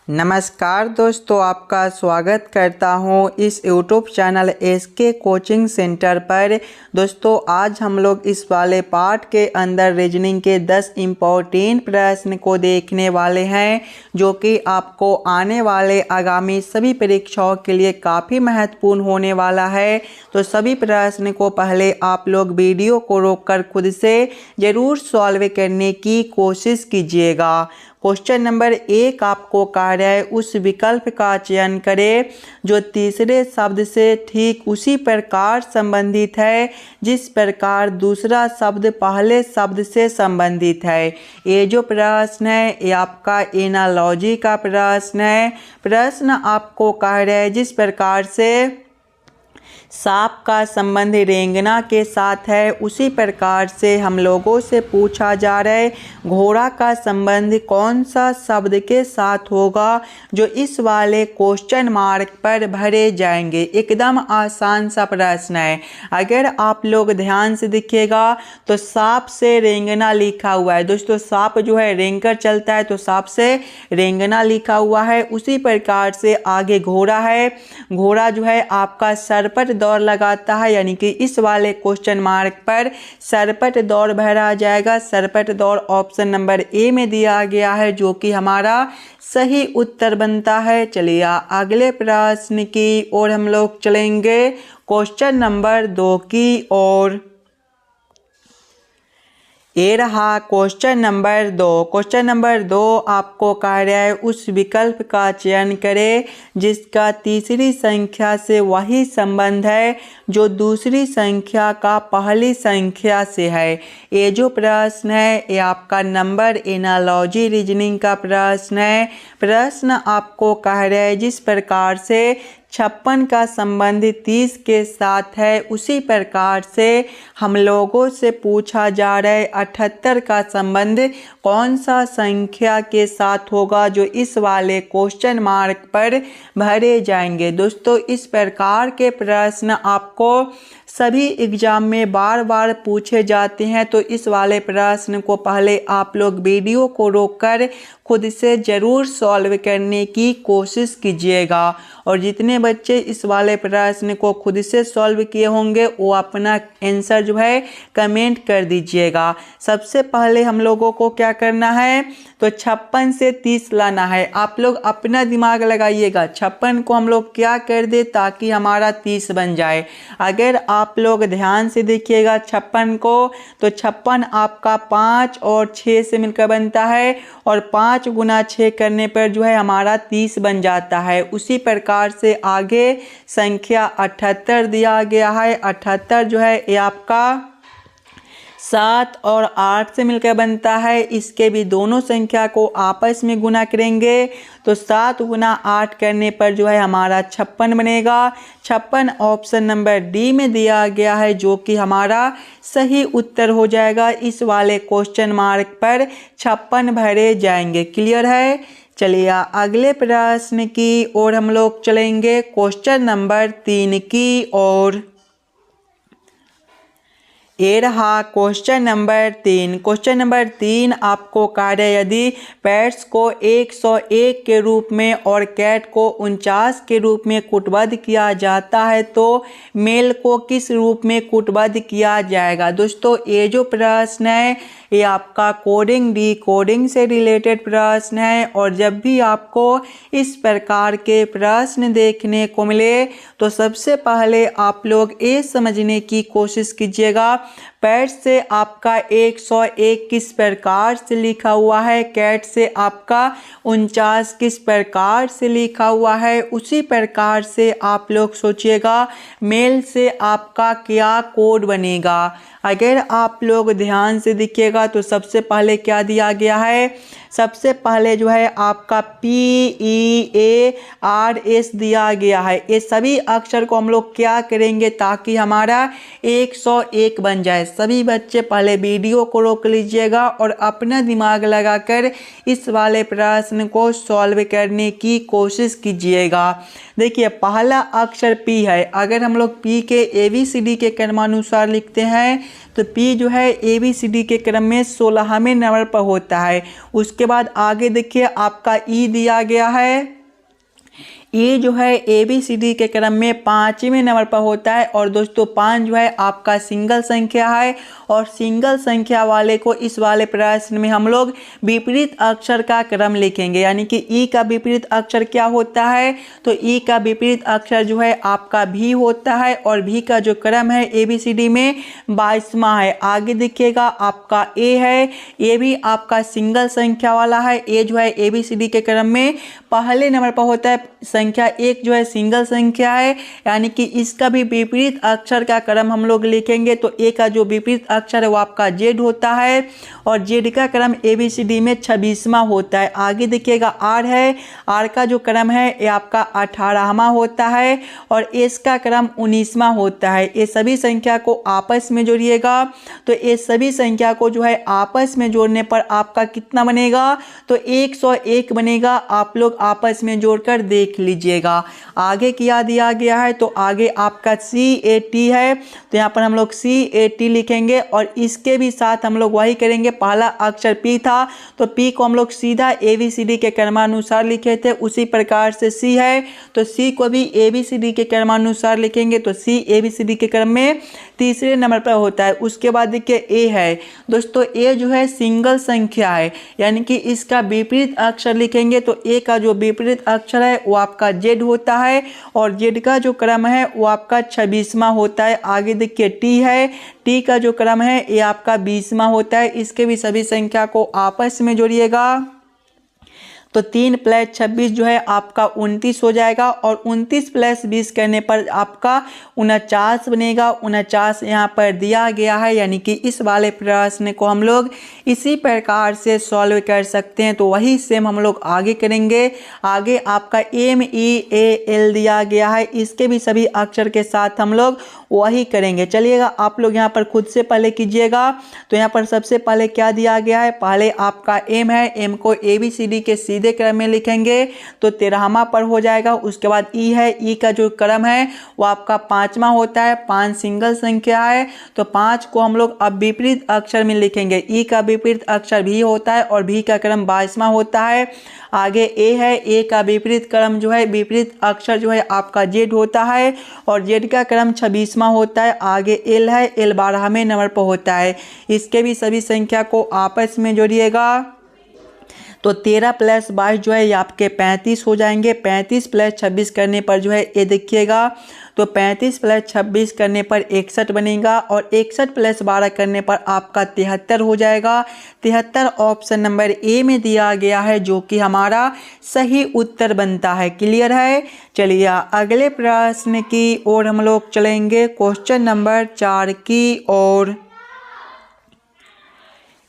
नमस्कार दोस्तों, आपका स्वागत करता हूं इस YouTube channel SK coaching centre पर। दोस्तों आज हम लोग इस वाले पार्ट के अंदर रीजनिंग के 10 इम्पोर्टेंट प्रश्न को देखने वाले हैं, जो कि आपको आने वाले आगामी सभी परीक्षाओं के लिए काफ़ी महत्वपूर्ण होने वाला है। तो सभी प्रश्न को पहले आप लोग वीडियो को रोककर खुद से ज़रूर सॉल्व करने की कोशिश कीजिएगा। क्वेश्चन नंबर 1 आपको कह रहा है उस विकल्प का चयन करें जो तीसरे शब्द से ठीक उसी प्रकार संबंधित है जिस प्रकार दूसरा शब्द पहले शब्द से संबंधित है। ये जो प्रश्न है ये आपका एनालॉजी का प्रश्न है। प्रश्न आपको कह रहा है जिस प्रकार से सांप का संबंध रेंगना के साथ है उसी प्रकार से हम लोगों से पूछा जा रहा है घोड़ा का संबंध कौन सा शब्द के साथ होगा जो इस वाले क्वेश्चन मार्क पर भरे जाएंगे। एकदम आसान सा प्रश्न है। अगर आप लोग ध्यान से देखिएगा तो सांप से रेंगना लिखा हुआ है। दोस्तों सांप जो है रेंग कर चलता है तो सांप से रेंगना लिखा हुआ है। उसी प्रकार से आगे घोड़ा है। घोड़ा जो है आपका सरपट दौड़ लगाता है, यानी कि इस वाले क्वेश्चन मार्क पर सरपट दौड़ भरा जाएगा। सरपट दौड़ ऑप्शन नंबर ए में दिया गया है, जो कि हमारा सही उत्तर बनता है। चलिए अगले प्रश्न की ओर हम लोग चलेंगे, क्वेश्चन नंबर 2 की ओर। ये रहा क्वेश्चन नंबर 2। क्वेश्चन नंबर 2 आपको कह रहा है उस विकल्प का चयन करें जिसका तीसरी संख्या से वही संबंध है जो दूसरी संख्या का पहली संख्या से है। ये जो प्रश्न है ये आपका नंबर एनालॉजी रीजनिंग का प्रश्न है। प्रश्न आपको कह रहा है जिस प्रकार से 56 का संबंध 30 के साथ है उसी प्रकार से हम लोगों से पूछा जा रहा है 78 का संबंध कौन सा संख्या के साथ होगा जो इस वाले क्वेश्चन मार्क पर भरे जाएंगे। दोस्तों इस प्रकार के प्रश्न आपको सभी एग्जाम में बार बार पूछे जाते हैं, तो इस वाले प्रश्न को पहले आप लोग वीडियो को रोककर खुद से ज़रूर सॉल्व करने की कोशिश कीजिएगा। और जितने बच्चे इस वाले प्रश्न को खुद से सॉल्व किए होंगे वो अपना आंसर जो है कमेंट कर दीजिएगा। सबसे पहले हम लोगों को क्या करना है तो 56 से 30 लाना है। आप लोग अपना दिमाग लगाइएगा। 56 को हम लोग क्या कर दे ताकि हमारा 30 बन जाए। अगर आप लोग ध्यान से देखिएगा 56 को, तो 56 आपका 5 और 6 से मिलकर बनता है और 5 गुना 6 करने पर जो है हमारा 30 बन जाता है। उसी प्रकार से आगे संख्या 78 दिया गया है। 78 जो है ये आपका 7 और 8 से मिलकर बनता है। इसके भी दोनों संख्या को आपस में गुना करेंगे तो 7 गुना 8 करने पर जो है हमारा 56 बनेगा। 56 ऑप्शन नंबर डी में दिया गया है, जो कि हमारा सही उत्तर हो जाएगा। इस वाले क्वेश्चन मार्क पर 56 भरे जाएंगे। क्लियर है। चलिए अगले प्रश्न की ओर हम लोग चलेंगे, क्वेश्चन नंबर 3 की ओर। ये रहा क्वेश्चन नंबर 3। क्वेश्चन नंबर 3 आपको कह रहा है यदि पैट्स को 101 के रूप में और कैट को 49 के रूप में कूटबद्ध किया जाता है तो मेल को किस रूप में कूटबद्ध किया जाएगा। दोस्तों ये जो प्रश्न है ये आपका कोडिंग डिकोडिंग से रिलेटेड प्रश्न है। और जब भी आपको इस प्रकार के प्रश्न देखने को मिले तो सबसे पहले आप लोग ये समझने की कोशिश कीजिएगा पैट से आपका 101 किस प्रकार से लिखा हुआ है, कैट से आपका 49 किस प्रकार से लिखा हुआ है। उसी प्रकार से आप लोग सोचिएगा मेल से आपका क्या कोड बनेगा। अगर आप लोग ध्यान से देखिएगा तो सबसे पहले क्या दिया गया है, सबसे पहले जो है आपका PEARS दिया गया है। ये सभी अक्षर को हम लोग क्या करेंगे ताकि हमारा 101 बन जाए। सभी बच्चे पहले वीडियो को रोक लीजिएगा और अपना दिमाग लगाकर इस वाले प्रश्न को सॉल्व करने की कोशिश कीजिएगा। देखिए पहला अक्षर पी है। अगर हम लोग पी के ABCD के क्रमानुसार लिखते हैं तो पी जो है ABCD के क्रम में 16वें नंबर पर होता है। उसके बाद आगे देखिए आपका ई दिया गया है। ये जो है ABCD के क्रम में 5वें नंबर पर होता है और दोस्तों 5 जो है आपका सिंगल संख्या है और सिंगल संख्या वाले को इस वाले प्रश्न में हम लोग विपरीत अक्षर का क्रम लिखेंगे, यानी कि ई का विपरीत अक्षर क्या होता है, तो ई का विपरीत अक्षर जो है आपका भी होता है और भी का जो क्रम है ABCD में 22वां है। आगे देखिएगा आपका ए है, ये भी आपका सिंगल संख्या वाला है। ए जो है ABCD के क्रम में पहले नंबर पर होता है। संख्या 1 जो है सिंगल संख्या है, यानी कि इसका भी विपरीत अक्षर का क्रम हम लोग लिखेंगे। तो ए का जो विपरीत अक्षर है वो आपका जेड होता है और जेड का क्रम ABCD में 26वां होता है। आगे देखिएगा आर है, आर का जो क्रम है ये आपका 18वां होता है और एस का क्रम 19वां होता है। ये सभी संख्या को आपस में जोड़िएगा तो ये सभी संख्या को जो है आपस में जोड़ने पर आपका कितना बनेगा, तो 101 बनेगा। आप लोग आपस में जोड़कर देख लीजिएगा। आगे क्या दिया गया है, तो आगे आपका CAT है, तो यहाँ पर हम लोग CAT लिखेंगे और इसके भी साथ हम लोग वही करेंगे। पहला अक्षर P था तो P को हम लोग सीधा ABCD के क्रमानुसार लिखे थे, उसी प्रकार से C है तो C को भी ABCD के क्रमानुसार लिखेंगे। तो C ABCD के क्रम में 3रे नंबर पर होता है। उसके बाद देखिए A है। दोस्तों A जो है सिंगल संख्या है, यानी कि इसका विपरीत अक्षर लिखेंगे तो A का जो विपरीत अक्षर है वो आपका Z होता है और Z का जो क्रम है वो आपका 26वां होता है। आगे देखिए T है, T का जो क्रम है ये आपका 20वां होता है। इसके भी सभी संख्या को आपस में जोड़िएगा तो 3 + 26 जो है आपका 29 हो जाएगा और 29 + 20 करने पर आपका 49 बनेगा। 49 यहाँ पर दिया गया है, यानी कि इस वाले प्रश्न को हम लोग इसी प्रकार से सॉल्व कर सकते हैं। तो वही सेम हम लोग आगे करेंगे। आगे आपका MEAL दिया गया है, इसके भी सभी अक्षर के साथ हम लोग वही करेंगे। चलिएगा आप लोग यहाँ पर खुद से पहले कीजिएगा। तो यहाँ पर सबसे पहले क्या दिया गया है, पहले आपका M है, M को ABCD के सीधे क्रम में लिखेंगे तो 13वां पर हो जाएगा। उसके बाद E है, E का जो क्रम है वो आपका 5वां होता है। 5 सिंगल संख्या है तो 5 को हम लोग अब विपरीत अक्षर में लिखेंगे। E का विपरीत अक्षर भी होता है और भी का क्रम 22वां होता है। आगे A है, A का विपरीत क्रम जो है विपरीत अक्षर जो है आपका Z होता है और Z का क्रम 26वां होता है। आगे L है, L 12वें नंबर पर होता है। इसके भी सभी संख्या को आपस में जोड़िएगा तो 13 + 22 जो है ये आपके 35 हो जाएंगे। 35 + 26 करने पर जो है ये देखिएगा तो 35 + 26 करने पर 61 बनेगा और 61 + 12 करने पर आपका 73 हो जाएगा। 73 ऑप्शन नंबर ए में दिया गया है, जो कि हमारा सही उत्तर बनता है। क्लियर है। चलिए अगले प्रश्न की ओर हम लोग चलेंगे, क्वेश्चन नंबर 4 की ओर।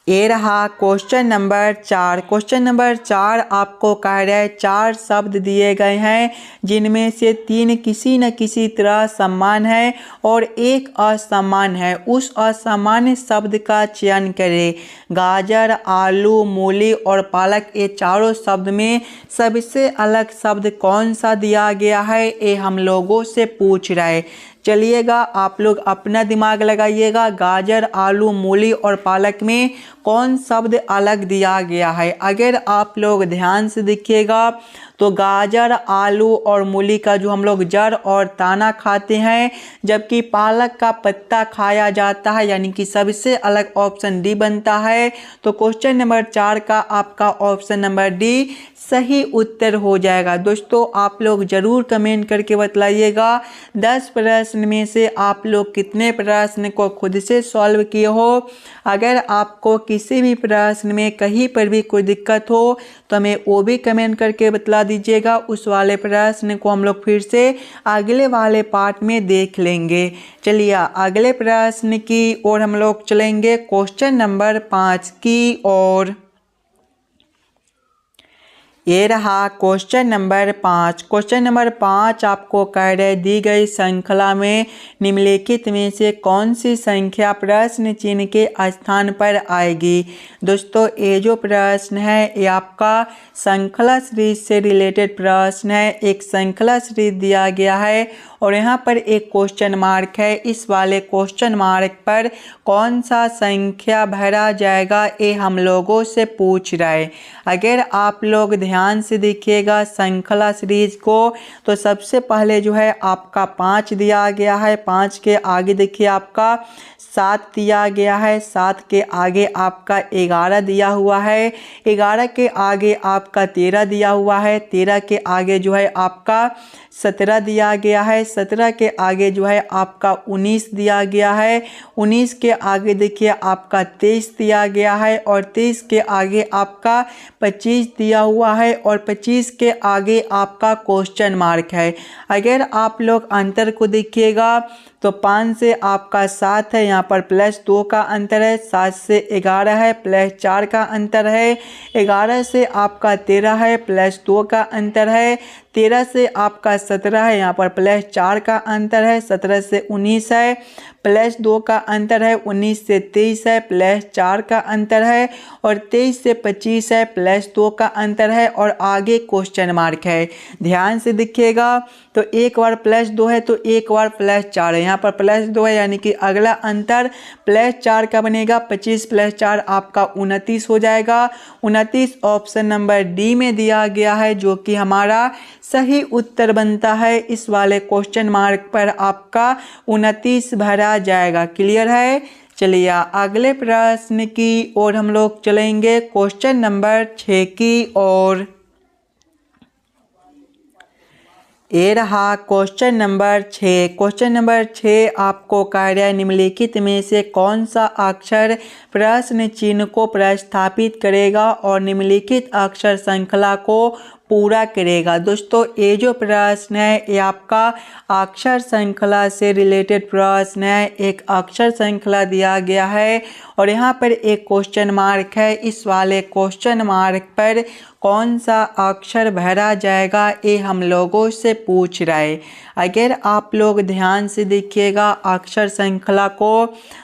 ये रहा क्वेश्चन नंबर 4। क्वेश्चन नंबर 4 आपको कह रहा है 4 शब्द दिए गए हैं जिनमें से 3 किसी न किसी तरह समान है और एक असमान है। उस असामान्य शब्द का चयन करें। गाजर, आलू, मूली और पालक, ये चारों शब्द में सबसे अलग शब्द कौन सा दिया गया है, ये हम लोगों से पूछ रहा है। चलिएगा आप लोग अपना दिमाग लगाइएगा। गाजर, आलू, मूली और पालक में कौन शब्द अलग दिया गया है। अगर आप लोग ध्यान से देखिएगा तो गाजर, आलू और मूली का जो हम लोग जड़ और दाना खाते हैं, जबकि पालक का पत्ता खाया जाता है, यानी कि सबसे अलग ऑप्शन डी बनता है। तो क्वेश्चन नंबर 4 का आपका ऑप्शन नंबर डी सही उत्तर हो जाएगा। दोस्तों आप लोग जरूर कमेंट करके बतलाइएगा 10 प्रश्न में से आप लोग कितने प्रश्न को खुद से सॉल्व किए हो। अगर आपको किसी भी प्रश्न में कहीं पर भी कोई दिक्कत हो तो हमें वो भी कमेंट करके बतला दीजिएगा। उस वाले प्रश्न को हम लोग फिर से अगले वाले पार्ट में देख लेंगे। चलिए अगले प्रश्न की ओर हम लोग चलेंगे, क्वेश्चन नंबर 5 की ओर। ये रहा क्वेश्चन नंबर 5। क्वेश्चन नंबर 5 आपको कह रहे दी गई श्रृंखला में निम्नलिखित में से कौन सी संख्या प्रश्न चिन्ह के स्थान पर आएगी। दोस्तों ये जो प्रश्न है ये आपका श्रृंखला सीरीज से रिलेटेड प्रश्न है। एक श्रृंखला सीरीज दिया गया है और यहाँ पर एक क्वेश्चन मार्क है। इस वाले क्वेश्चन मार्क पर कौन सा संख्या भरा जाएगा ये हम लोगों से पूछ रहा है। अगर आप लोग ध्यान से देखिएगा श्रृंखला सीरीज को तो सबसे पहले जो है आपका 5 दिया गया है। 5 के आगे देखिए आपका 7 दिया गया है। 7 के आगे आपका 11 दिया हुआ है। 11 के आगे आपका 13 दिया हुआ है। 13 के आगे जो है आपका 17 दिया गया है। 17 के आगे जो है आपका 19 दिया गया है। 19 के आगे देखिए आपका 23 दिया गया है और 23 के आगे आपका 25 दिया हुआ है और 25 के आगे आपका क्वेश्चन मार्क है। अगर आप लोग अंतर को देखिएगा तो 5 से आपका 7 है, यहाँ पर +2 का अंतर है। 7 से 11 है, +4 का अंतर है। 11 से आपका 13 है, +2 का अंतर है। 13 से आपका 17 है, यहाँ पर +4 का अंतर है। 17 से 19 है, +2 का अंतर है। 19 से 23 है, +4 का अंतर है और 23 से 25 है, +2 का अंतर है और आगे क्वेश्चन मार्क है। ध्यान से देखिएगा तो एक बार +2 है तो एक बार +4 है। यहाँ पर +2 है यानी कि अगला अंतर +4 का बनेगा। 25 + 4 आपका 29 हो जाएगा। 29 ऑप्शन नंबर डी में दिया गया है जो कि हमारा सही उत्तर बनता है। इस वाले क्वेश्चन मार्क पर आपका 29 भरा जाएगा। क्लियर है। चलिए अगले प्रश्न की ओर हम लोग चलेंगे। क्वेश्चन नंबर 6 की ओर। ये रहा क्वेश्चन नंबर 6। क्वेश्चन नंबर 6 आपको कह रहा है निम्नलिखित में से कौन सा अक्षर प्रश्न चिन्ह को प्रतिस्थापित करेगा और निम्नलिखित अक्षर श्रृंखला को पूरा करेगा। दोस्तों ये जो प्रश्न है ये आपका अक्षर श्रृंखला से रिलेटेड प्रश्न है। एक अक्षर श्रृंखला दिया गया है और यहाँ पर एक क्वेश्चन मार्क है। इस वाले क्वेश्चन मार्क पर कौन सा अक्षर भरा जाएगा ये हम लोगों से पूछ रहा है। अगर आप लोग ध्यान से देखिएगा अक्षर श्रृंखला को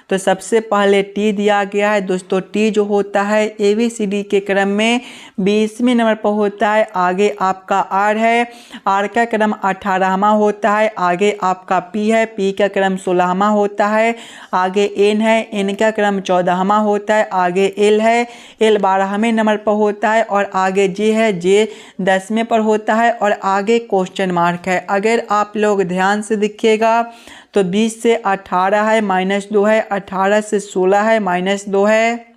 तो सबसे पहले टी दिया गया है। दोस्तों टी जो होता है ABCD के क्रम में 20वें नंबर पर होता है। आगे आपका आर है, आर का क्रम 18वां होता है। आगे आपका पी है, पी का क्रम 16वां होता है। आगे एन है, एन का क्रम 14वां होता है। आगे एल है, एल 12वें नंबर पर होता है और आगे जे है, जे 10वें पर होता है और आगे क्वेश्चन मार्क है। अगर आप लोग ध्यान से देखिएगा तो 20 से 18 है, -2 है। 18 से 16 है, -2 है।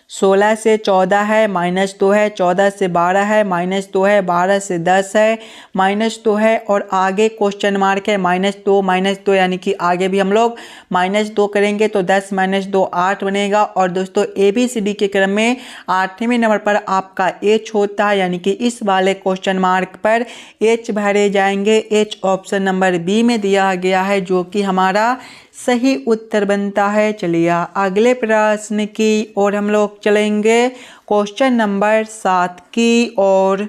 16 से 14 है, -2 है। 14 से 12 है, -2 है। 12 से 10 है, -2 है और आगे क्वेश्चन मार्क है। -2 यानी कि आगे भी हम लोग -2 करेंगे तो 10 - 2 8 बनेगा। और दोस्तों ABCD के क्रम में 8वें नंबर पर आपका H होता है यानी कि इस वाले क्वेश्चन मार्क पर H भरे जाएंगे। H ऑप्शन नंबर बी में दिया गया है जो कि हमारा सही उत्तर बनता है। चलिए अगले प्रश्न की ओर हम लोग चलेंगे। क्वेश्चन नंबर 7 की ओर।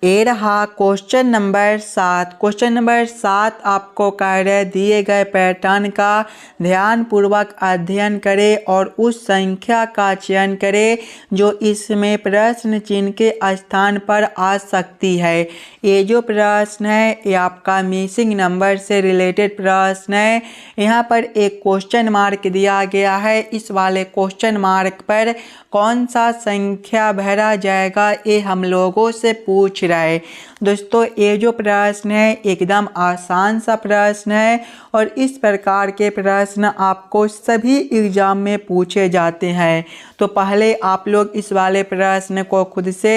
ये रहा क्वेश्चन नंबर 7। क्वेश्चन नंबर 7 आपको कह रहे दिए गए पैटर्न का ध्यानपूर्वक अध्ययन करें और उस संख्या का चयन करें जो इसमें प्रश्न चिन्ह के स्थान पर आ सकती है। ये जो प्रश्न है ये आपका मिसिंग नंबर से रिलेटेड प्रश्न है। यहाँ पर एक क्वेश्चन मार्क दिया गया है। इस वाले क्वेश्चन मार्क पर कौन सा संख्या भरा जाएगा ये हम लोगों से पूछ रहा है। दोस्तों ये जो प्रश्न है एकदम आसान सा प्रश्न है और इस प्रकार के प्रश्न आपको सभी एग्जाम में पूछे जाते हैं। तो पहले आप लोग इस वाले प्रश्न को खुद से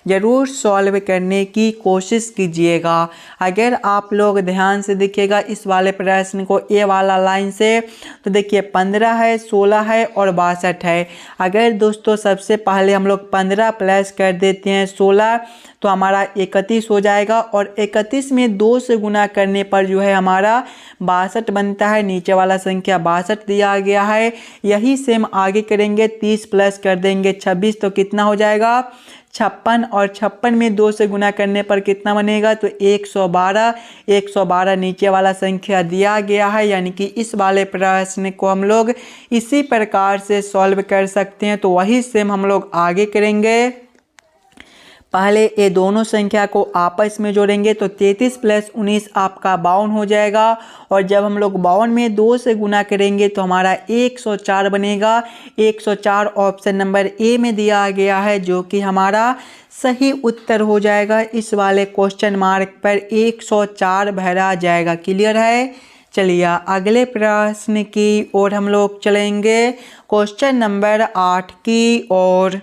ज़रूर सॉल्व करने की कोशिश कीजिएगा। अगर आप लोग ध्यान से देखिएगा इस वाले प्रश्न को ए वाला लाइन से तो देखिए 15 है, 16 है और 62 है। अगर दोस्तों सबसे पहले हम लोग 15 प्लस कर देते हैं 16 तो हमारा हमारा 31 हो जाएगा और 31 में 2 से गुना करने पर जो है हमारा 62 बनता है। नीचे वाला संख्या 62 दिया गया है। यही सेम आगे करेंगे, 30 प्लस कर देंगे 26 तो कितना हो जाएगा 56 और 56 में 2 से गुना करने पर कितना बनेगा तो 112। 112 नीचे वाला संख्या दिया गया है, यानी कि इस वाले प्रश्न को हम लोग इसी प्रकार से सॉल्व कर सकते हैं। तो वही सेम हम लोग आगे करेंगे। पहले ये दोनों संख्या को आपस में जोड़ेंगे तो 33 प्लस 19 आपका 52 हो जाएगा और जब हम लोग 52 में 2 से गुना करेंगे तो हमारा 104 बनेगा। 104 ऑप्शन नंबर ए में दिया गया है, जो कि हमारा सही उत्तर हो जाएगा। इस वाले क्वेश्चन मार्क पर 104 भरा जाएगा। क्लियर है। चलिए अगले प्रश्न की ओर हम लोग चलेंगे, क्वेश्चन नंबर 8 की ओर।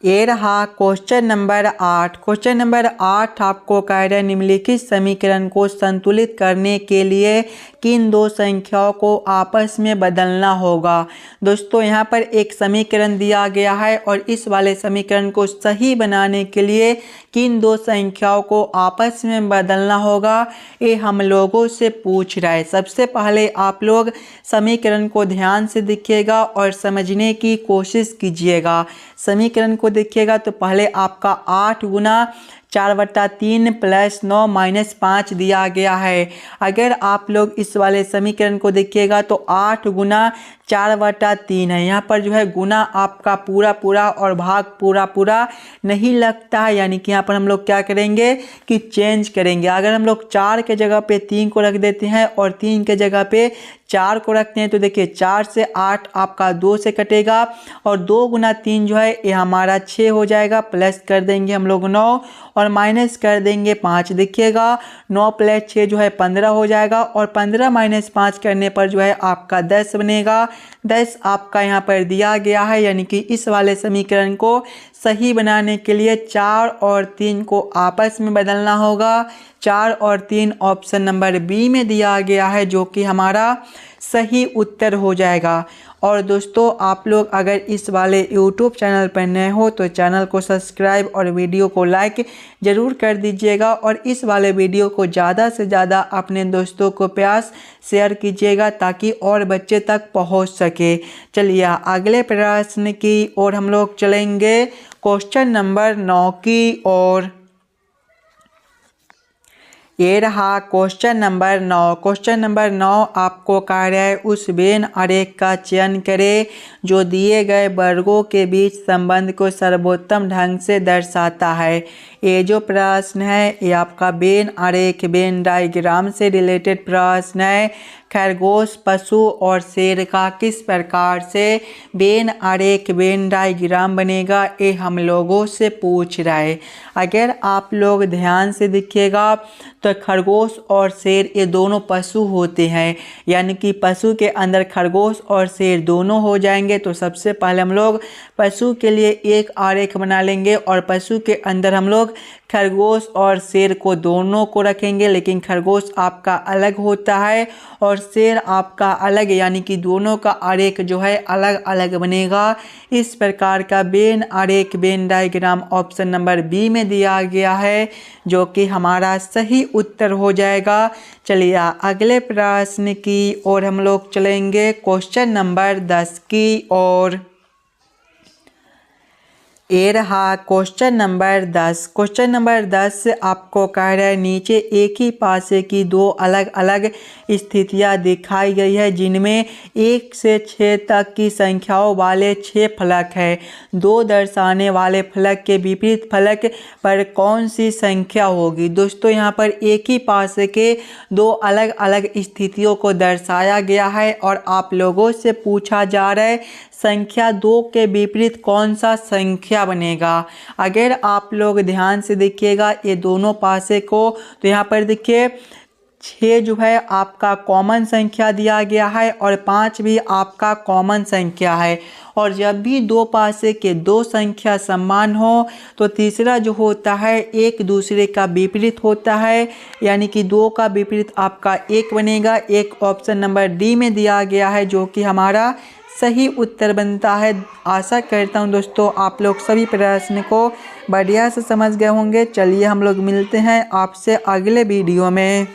ये रहा क्वेश्चन नंबर 8। क्वेश्चन नंबर 8 आपको कह रहा है निम्नलिखित समीकरण को संतुलित करने के लिए किन दो संख्याओं को आपस में बदलना होगा। दोस्तों यहाँ पर एक समीकरण दिया गया है और इस वाले समीकरण को सही बनाने के लिए किन दो संख्याओं को आपस में बदलना होगा, ये हम लोगों से पूछ रहा है। सबसे पहले आप लोग समीकरण को ध्यान से देखिएगा और समझने की कोशिश कीजिएगा। समीकरण को देखिएगा तो पहले आपका 8 गुना 4/3 प्लस 9 माइनस 5 दिया गया है। अगर आप लोग इस वाले समीकरण को देखिएगा तो 8 गुना 4/3 है। यहाँ पर जो है गुना आपका पूरा पूरा और भाग पूरा पूरा नहीं लगता है, यानी कि यहाँ पर हम लोग क्या करेंगे कि चेंज करेंगे। अगर हम लोग 4 के जगह पे 3 को रख देते हैं और 3 के जगह पे 4 को रखते हैं तो देखिए 4 से 8 आपका 2 से कटेगा और 2 गुना 3 जो है ये हमारा 6 हो जाएगा। प्लस कर देंगे हम लोग 9 और माइनस कर देंगे 5। देखिएगा 9 प्लस 6 जो है 15 हो जाएगा और 15 माइनस 5 करने पर जो है आपका 10 बनेगा। 10 आपका यहाँ पर दिया गया है, यानी कि इस वाले समीकरण को सही बनाने के लिए 4 और 3 को आपस में बदलना होगा। 4 और 3 ऑप्शन नंबर बी में दिया गया है, जो कि हमारा सही उत्तर हो जाएगा। और दोस्तों आप लोग अगर इस वाले YouTube चैनल पर नए हो तो चैनल को सब्सक्राइब और वीडियो को लाइक ज़रूर कर दीजिएगा और इस वाले वीडियो को ज़्यादा से ज़्यादा अपने दोस्तों को प्यास शेयर कीजिएगा ताकि और बच्चे तक पहुंच सके। चलिए अगले प्रश्न की ओर हम लोग चलेंगे, क्वेश्चन नंबर 9 की ओर। ये रहा क्वेश्चन नंबर 9। क्वेश्चन नंबर 9 आपको कह रहा है उस वेन आरेख का चयन करें जो दिए गए वर्गों के बीच संबंध को सर्वोत्तम ढंग से दर्शाता है। ये जो प्रश्न है ये आपका वेन आरेख वेन डायग्राम से रिलेटेड प्रश्न है। खरगोश पशु और शेर का किस प्रकार से वेन आरेख वेन डायग्राम बनेगा, ये हम लोगों से पूछ रहा है। अगर आप लोग ध्यान से देखिएगा तो खरगोश और शेर ये दोनों पशु होते हैं, यानी कि पशु के अंदर खरगोश और शेर दोनों हो जाएंगे। तो सबसे पहले हम लोग पशु के लिए एक आरेख बना लेंगे और पशु के अंदर हम लोग खरगोश और शेर को दोनों को रखेंगे, लेकिन खरगोश आपका अलग होता है और शेर आपका अलग, यानी कि दोनों का आरेख जो है अलग अलग बनेगा। इस प्रकार का वेन आरेख Venn diagram option number B में दिया गया है, जो कि हमारा सही उत्तर हो जाएगा। चलिए अगले प्रश्न की ओर हम लोग चलेंगे, क्वेश्चन नंबर 10 की ओर। ये रहा क्वेश्चन नंबर 10। क्वेश्चन नंबर 10 आपको कह रहा है नीचे एक ही पासे की दो अलग अलग स्थितियां दिखाई गई है जिनमें 1 से 6 तक की संख्याओं वाले 6 फलक है। 2 दर्शाने वाले फलक के विपरीत फलक पर कौन सी संख्या होगी। दोस्तों यहाँ पर एक ही पासे के 2 अलग अलग स्थितियों को दर्शाया गया है और आप लोगों से पूछा जा रहा है संख्या 2 के विपरीत कौन सा संख्या बनेगा। अगर आप लोग ध्यान से देखिएगा ये दोनों पासे को, तो यहाँ पर देखिए 6 जो है आपका कॉमन संख्या दिया गया है और 5 भी आपका कॉमन संख्या है। और जब भी 2 पासे के 2 संख्या समान हो तो तीसरा जो होता है एक दूसरे का विपरीत होता है, यानी कि 2 का विपरीत आपका 1 बनेगा। एक ऑप्शन नंबर डी में दिया गया है, जो कि हमारा सही उत्तर बनता है। आशा करता हूँ दोस्तों आप लोग सभी प्रश्न को बढ़िया से समझ गए होंगे। चलिए हम लोग मिलते हैं आपसे अगले वीडियो में।